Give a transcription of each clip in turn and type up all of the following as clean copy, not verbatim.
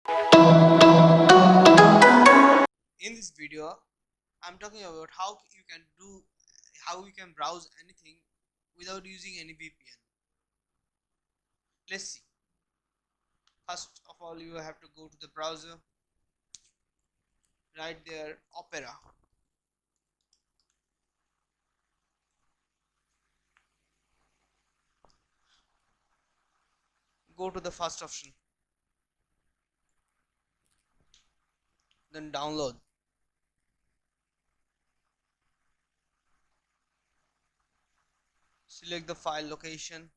In this video, I'm talking about how you can browse anything without using any VPN. Let's see. First of all, you have to go to the browser. Right there, Opera. Go to the first option, then download. Select the file location.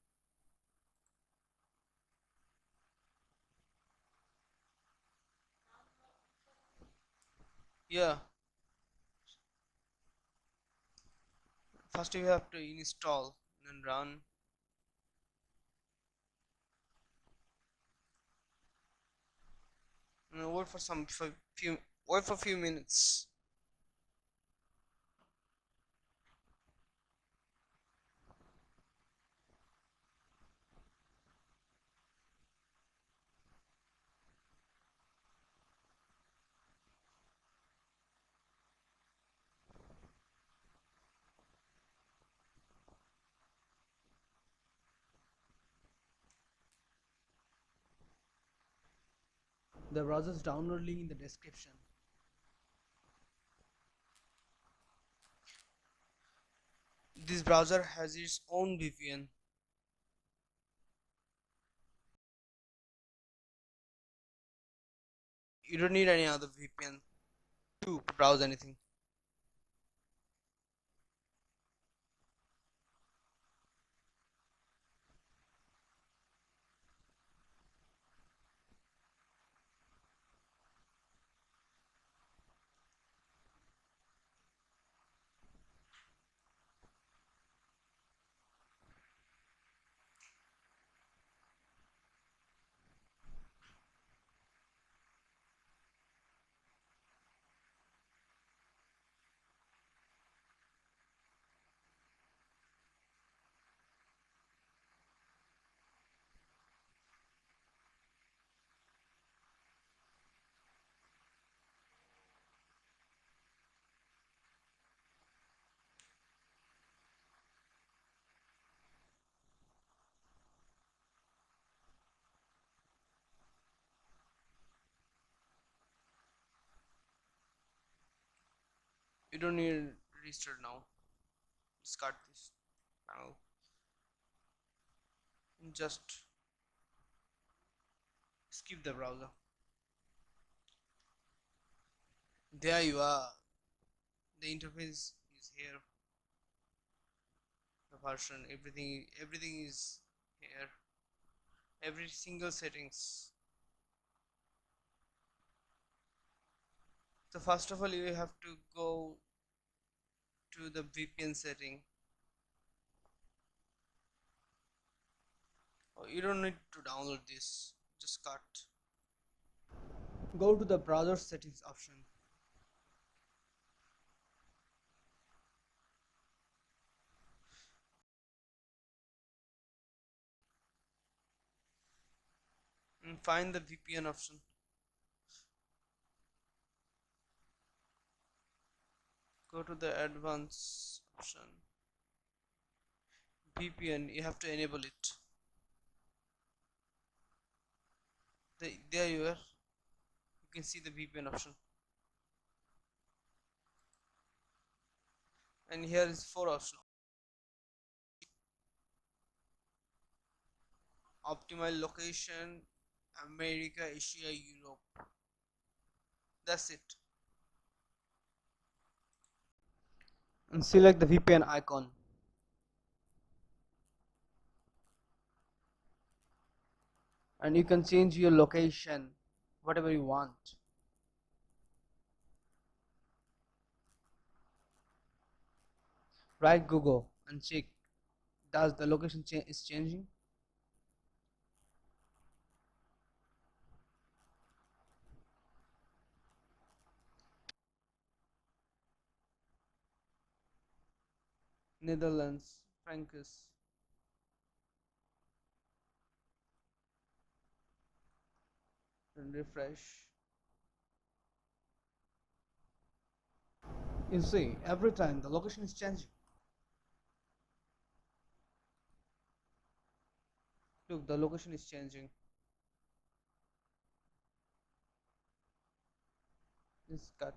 Yeah, first you have to install, then run, and wait for few minutes. The browser's download link in the description. This browser has its own VPN. You don't need any other VPN to browse anything. You don't need register now. Discard this panel and just skip the browser. There you are. The interface is here. The version, everything is here. Every single settings. So first of all, you have to go to the VPN setting. Oh, you don't need to download this. Just cut. Go to the browser settings option. And find the VPN option. Go to the advanced option. VPN, you have to enable it. There you are. You can see the VPN option. And here is 4 options. Optimal location, America, Asia, Europe. That's it. And select the VPN icon. And you can change your location, whatever you want. Write Google and check does the location is changing. Netherlands, Frankfurt. and refresh. You see, every time the location is changing. Look, the location is changing. It's cut.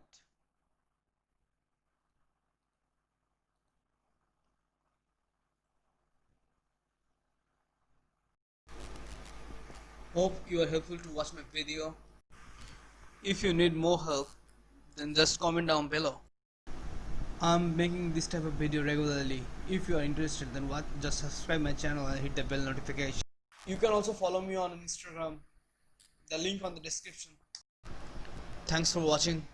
Hope you are helpful to watch my video. If you need more help, then just comment down below. I'm making this type of video regularly. If you are interested, then what? Just subscribe my channel and hit the bell notification. You can also follow me on Instagram. The link on the description. Thanks for watching.